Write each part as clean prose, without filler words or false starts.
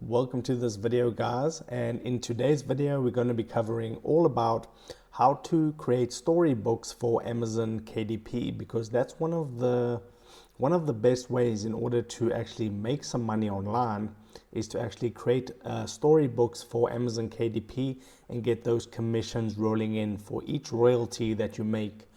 Welcome to this video, guys, and in today's video we're going to be covering all about how to create storybooks for Amazon KDP, because that's one of the best ways in order to actually make some money online is to actually create storybooks for Amazon KDP and get those commissions rolling in for each royalty that you make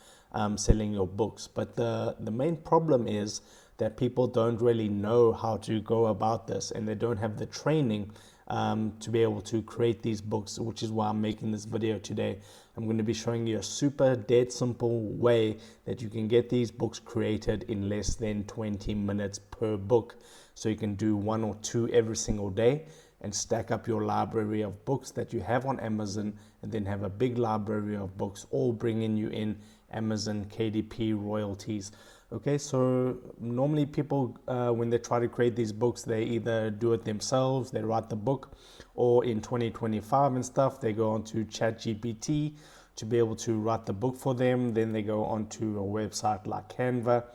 selling your books. But the main problem is that people don't really know how to go about this, and they don't have the training to be able to create these books, which is why I'm making this video today. I'm going to be showing you a super dead simple way that you can get these books created in less than 20 minutes per book. So you can do one or two every single day and stack up your library of books that you have on Amazon, and then have a big library of books all bringing you in Amazon KDP royalties. Okay, so normally people, when they try to create these books, they either do it themselves, they write the book, or in 2025 and stuff, they go onto ChatGPT to be able to write the book for them. Then they go onto a website like Canva,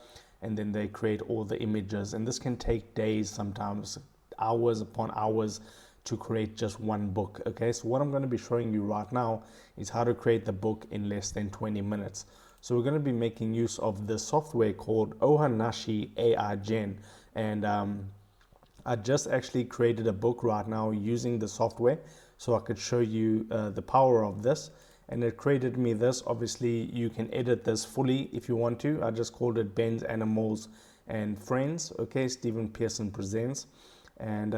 and then they create all the images. And this can take days, sometimes hours upon hours, to create just one book. Okay, so what I'm going to be showing you right now is how to create the book in less than 20 minutes. So we're going to be making use of the software called Ohanashi AI Gen, and I just actually created a book right now using the software so I could show you the power of this, and it created me this. Obviously you can edit this fully if you want to. I just called it Ben's Animals and Friends. Okay, Stephen Pearson Presents, and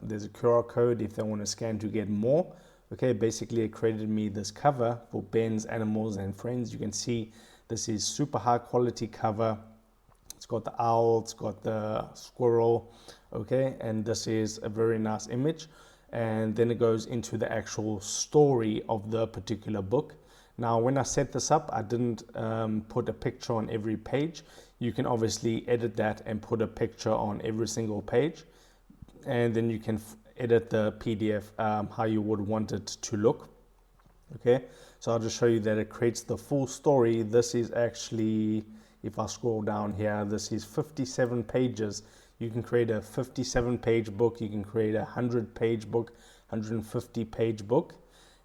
there's a QR code if they want to scan to get more. Okay, basically it created me this cover for Ben's Animals and Friends. You can see this is super high quality cover. It's got the owl, it's got the squirrel, okay, and this is a very nice image. And then it goes into the actual story of the particular book. Now, when I set this up, I didn't put a picture on every page. You can obviously edit that and put a picture on every single page, and then you can edit the PDF how you would want it to look. Okay, so I'll just show you that it creates the full story. This is actually, if I scroll down here, this is 57 pages. You can create a 57 page book, you can create a 100 page book, 150 page book,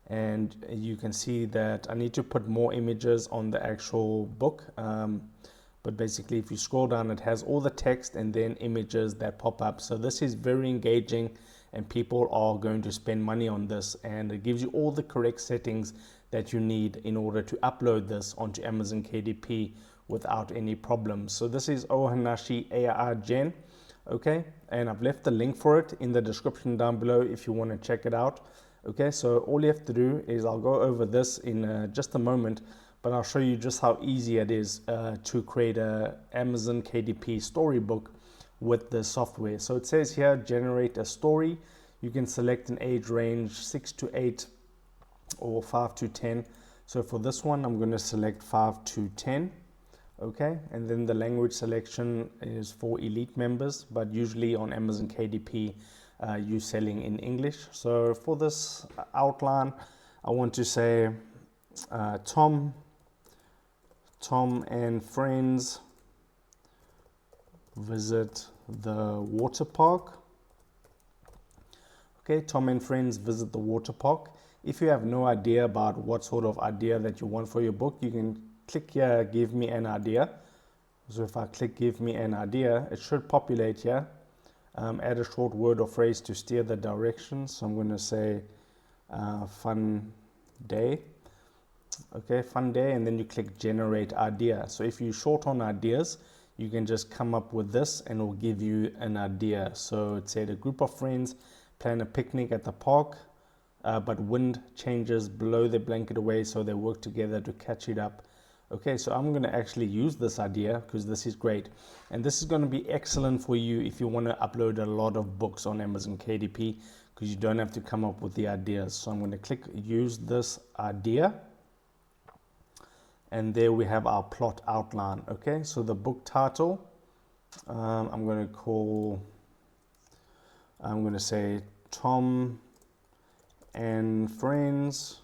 and you can see that I need to put more images on the actual book. But basically if you scroll down, it has all the text and then images that pop up. So this is very engaging, and people are going to spend money on this, and it gives you all the correct settings that you need in order to upload this onto Amazon KDP without any problems. So this is Ohanashi AI Gen, okay, and I've left the link for it in the description down below if you want to check it out. Okay, so all you have to do is, I'll go over this in just a moment, but I'll show you just how easy it is to create a Amazon KDP storybook with the software. So it says here, generate a story. You can select an age range 6 to 8 or 5 to 10. So for this one, I'm going to select 5 to 10. Okay, and then the language selection is for elite members, but usually on Amazon KDP you're selling in English. So for this outline, I want to say Tom and friends visit the water park. Okay, Tom and friends visit the water park. If you have no idea about what sort of idea that you want for your book, you can click here, give me an idea. So if I click give me an idea, it should populate here. Add a short word or phrase to steer the direction. So I'm going to say fun day. Okay, fun day, and then you click generate idea. So if you're short on ideas, you can just come up with this and it will give you an idea. So it said a group of friends plan a picnic at the park, but wind changes, blow their blanket away, so they work together to catch it up. Okay, so I'm going to actually use this idea because this is great, and this is going to be excellent for you if you want to upload a lot of books on Amazon KDP, because you don't have to come up with the ideas. So I'm going to click use this idea, and there we have our plot outline. Okay, so the book title, I'm going to say Tom and Friends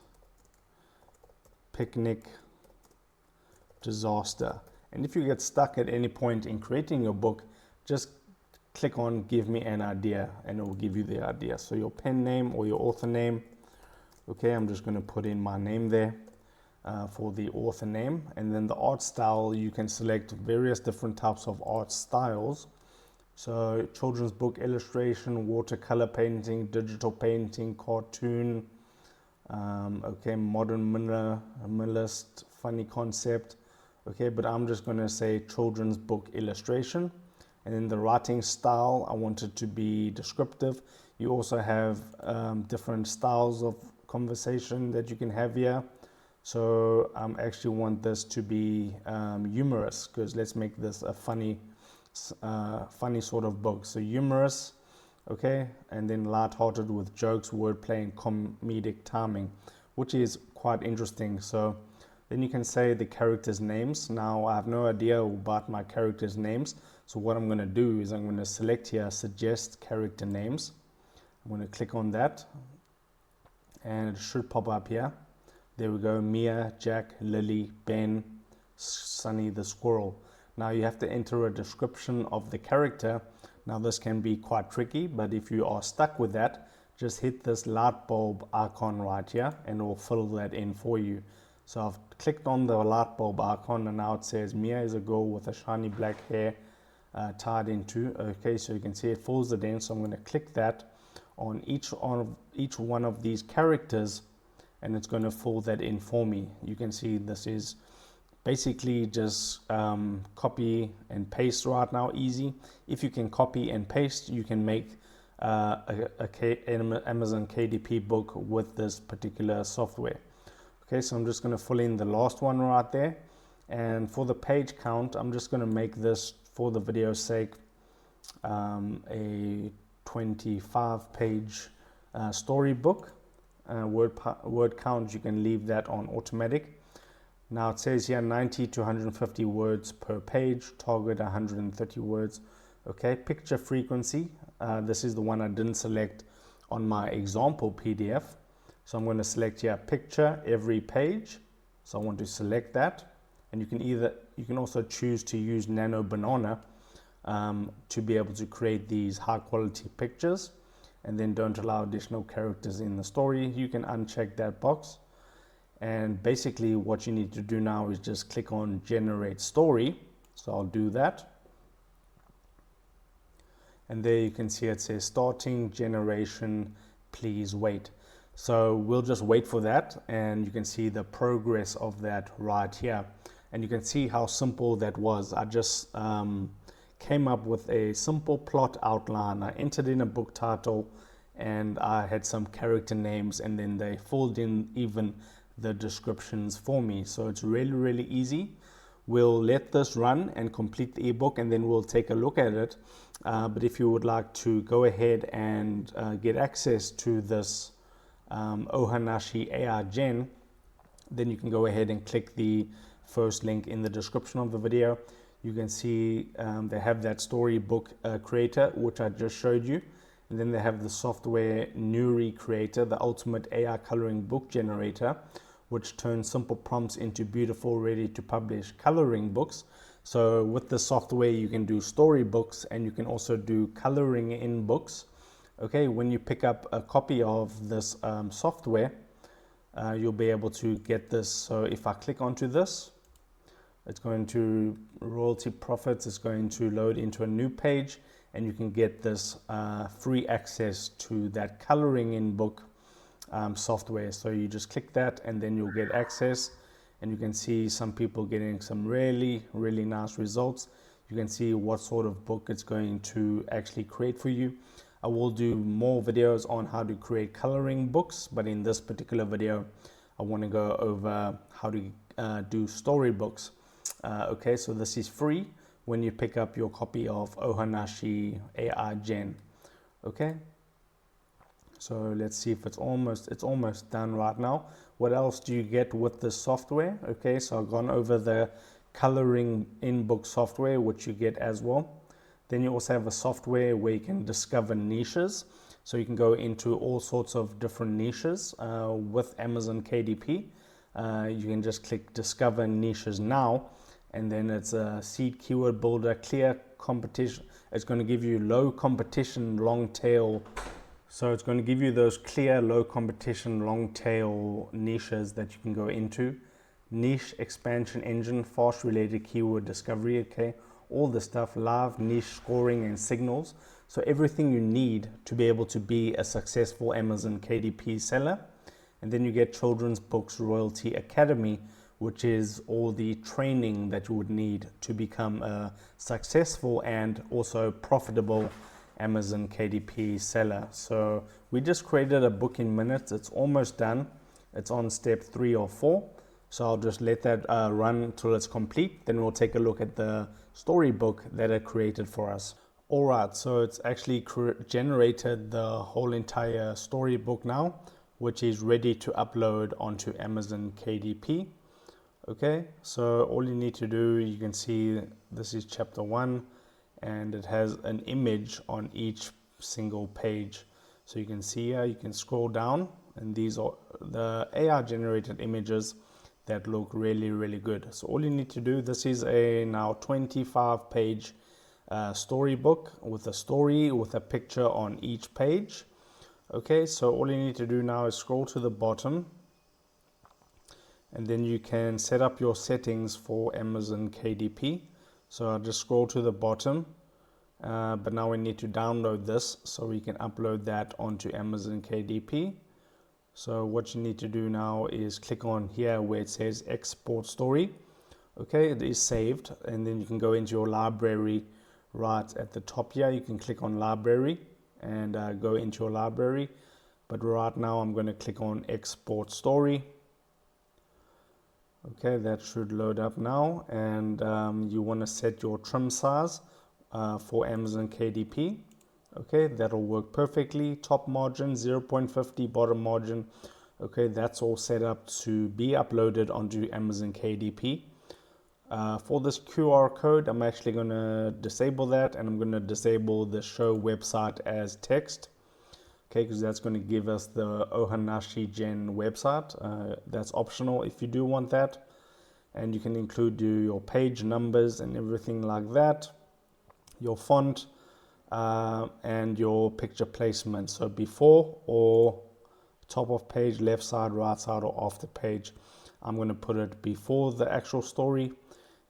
Picnic Disaster. And if you get stuck at any point in creating your book, just click on give me an idea, and it will give you the idea. So your pen name or your author name. Okay, I'm just going to put in my name there for the author name. And then the art style, you can select various different types of art styles. So children's book, illustration, watercolor painting, digital painting, cartoon, okay, modern minimalist, funny concept. Okay, but I'm just going to say children's book illustration. And then the writing style, I want it to be descriptive. You also have different styles of conversation that you can have here. So I actually want this to be humorous, because let's make this a funny sort of book. So humorous, okay, and then light-hearted with jokes, wordplay, and comedic timing, which is quite interesting. So then you can say the characters' names. Now I have no idea about my characters' names, so what I'm going to do is I'm going to select here suggest character names. I'm going to click on that, and it should pop up here. There we go: Mia, Jack, Lily, Ben, Sunny the squirrel. Now you have to enter a description of the character. Now this can be quite tricky, but if you are stuck with that, just hit this light bulb icon right here and it will fill that in for you. So I've clicked on the light bulb icon, and now it says Mia is a girl with a shiny black hair tied into. Okay, so you can see it fills it in. So I'm going to click that on each one of these characters, and it's going to fill that in for me. You can see this is basically just copy and paste right now, easy. If you can copy and paste, you can make an Amazon KDP book with this particular software. Okay, so I'm just going to fill in the last one right there. And for the page count, I'm just going to make this, for the video's sake, a 25-page storybook. Word count, you can leave that on automatic. Now it says here 90 to 150 words per page, target 130 words. Okay, picture frequency. This is the one I didn't select on my example PDF. So I'm going to select here picture every page. So I want to select that, and you can also choose to use Nano Banana to be able to create these high quality pictures, and then don't allow additional characters in the story. You can uncheck that box. And basically what you need to do now is just click on generate story. So I'll do that. And there you can see it says starting generation, please wait. So we'll just wait for that, and you can see the progress of that right here. And you can see how simple that was. I just came up with a simple plot outline. I entered in a book title, and I had some character names, and then they filled in even the descriptions for me. So it's really, really easy. We'll let this run and complete the ebook, and then we'll take a look at it. But if you would like to go ahead and get access to this Ohanashi AI Gen, then you can go ahead and click the first link in the description of the video. You can see they have that storybook creator, which I just showed you. And then they have the software Nuri Creator, the ultimate AI coloring book generator, which turns simple prompts into beautiful, ready to publish coloring books. So with the software, you can do storybooks, and you can also do coloring in books. Okay, when you pick up a copy of this software, you'll be able to get this. So if I click onto this, it's going to royalty profits. It's going to load into a new page, and you can get this free access to that coloring in book software. So you just click that, and then you'll get access, and you can see some people getting some really, really nice results. You can see what sort of book it's going to actually create for you. I will do more videos on how to create coloring books, but in this particular video, I want to go over how to do storybooks. Okay, so this is free when you pick up your copy of Ohanashi AI Gen. Okay, so let's see if it's almost done right now. What else do you get with this software? Okay, so I've gone over the coloring in book software, which you get as well. Then you also have a software where you can discover niches. So you can go into all sorts of different niches with Amazon KDP. You can just click discover niches now, and then it's a seed keyword builder, clear competition. It's going to give you low competition, long tail. So it's going to give you those clear, low competition, long tail niches that you can go into. Niche expansion engine, fast related keyword discovery, okay? All the stuff, live niche scoring and signals. So everything you need to be able to be a successful Amazon KDP seller. And then you get Children's Books Royalty Academy, which is all the training that you would need to become a successful and also profitable Amazon KDP seller. So we just created a book in minutes. It's almost done. It's on step 3 or 4. So I'll just let that run till it's complete. Then we'll take a look at the storybook that it created for us. All right, so it's actually generated the whole entire storybook now, which is ready to upload onto Amazon KDP. Okay, so all you need to do, you can see this is chapter 1, and it has an image on each single page. So you can see here, you can scroll down, and these are the AI generated images that look really, really good. So all you need to do, this is a now 25 page storybook with a story with a picture on each page. Okay, so all you need to do now is scroll to the bottom, and then you can set up your settings for Amazon KDP. So I'll just scroll to the bottom, but now we need to download this so we can upload that onto Amazon KDP. So what you need to do now is click on here where it says export story. Okay, it is saved, and then you can go into your library right at the top here. You can click on library and go into your library, but right now I'm going to click on export story. Okay, that should load up now, and you want to set your trim size for Amazon KDP. Okay, that'll work perfectly. Top margin 0.50, bottom margin. Okay, that's all set up to be uploaded onto Amazon KDP. For this QR code, I'm actually going to disable that, and I'm going to disable the show website as text. Okay, because that's going to give us the Ohanashi Gen website. That's optional if you do want that. And you can include your page numbers and everything like that. Your font and your picture placement. So before or top of page, left side, right side, or off the page. I'm going to put it before the actual story.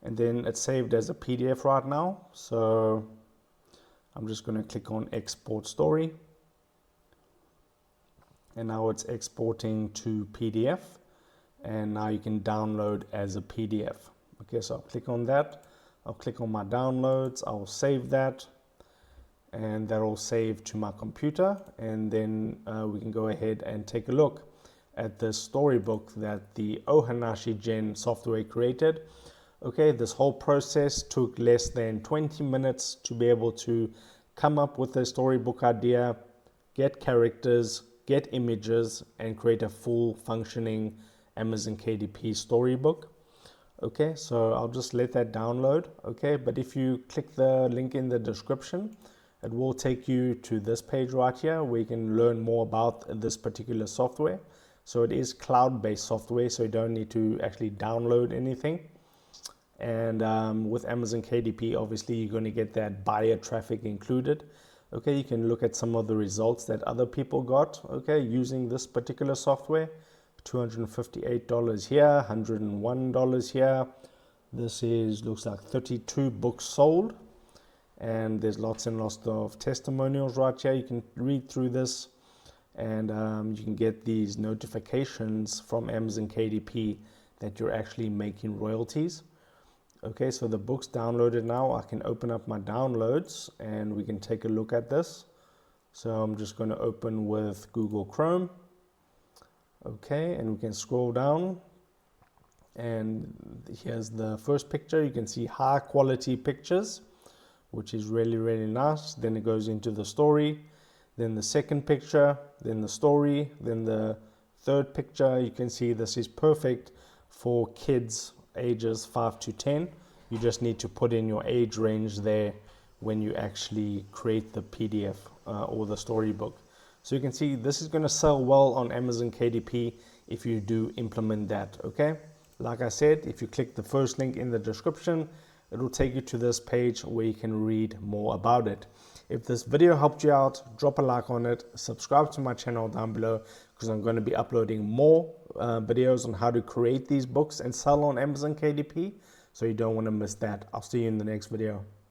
And then it's saved as a PDF right now. So I'm just going to click on export story. And now it's exporting to PDF, and now you can download as a PDF. Okay, so I'll click on that. I'll click on my downloads. I'll save that, and that'll save to my computer. And then we can go ahead and take a look at the storybook that the Ohanashi Gen software created. Okay, this whole process took less than 20 minutes to be able to come up with a storybook idea, get characters, get images, and create a full functioning Amazon KDP storybook. Okay, so I'll just let that download. Okay, but if you click the link in the description, it will take you to this page right here where you can learn more about this particular software. So it is cloud-based software, so you don't need to actually download anything. And with Amazon KDP, obviously you're going to get that buyer traffic included. Okay, you can look at some of the results that other people got, okay, using this particular software. $258 here, $101 here. This looks like 32 books sold. And there's lots and lots of testimonials right here. You can read through this, and you can get these notifications from Amazon KDP that you're actually making royalties. Okay, so the book's downloaded now. I can open up my downloads and we can take a look at this. So I'm just going to open with Google Chrome. Okay, and we can scroll down, and here's the first picture. You can see high quality pictures, which is really, really nice. Then it goes into the story, then the second picture, then the story, then the third picture. You can see this is perfect for kids ages 5 to 10. You just need to put in your age range there when you actually create the PDF or the storybook. So you can see this is going to sell well on Amazon KDP if you do implement that. Okay, like I said, if you click the first link in the description, it will take you to this page where you can read more about it. If this video helped you out, drop a like on it, subscribe to my channel down below, because I'm going to be uploading more videos on how to create these books and sell on Amazon KDP. So you don't want to miss that. I'll see you in the next video.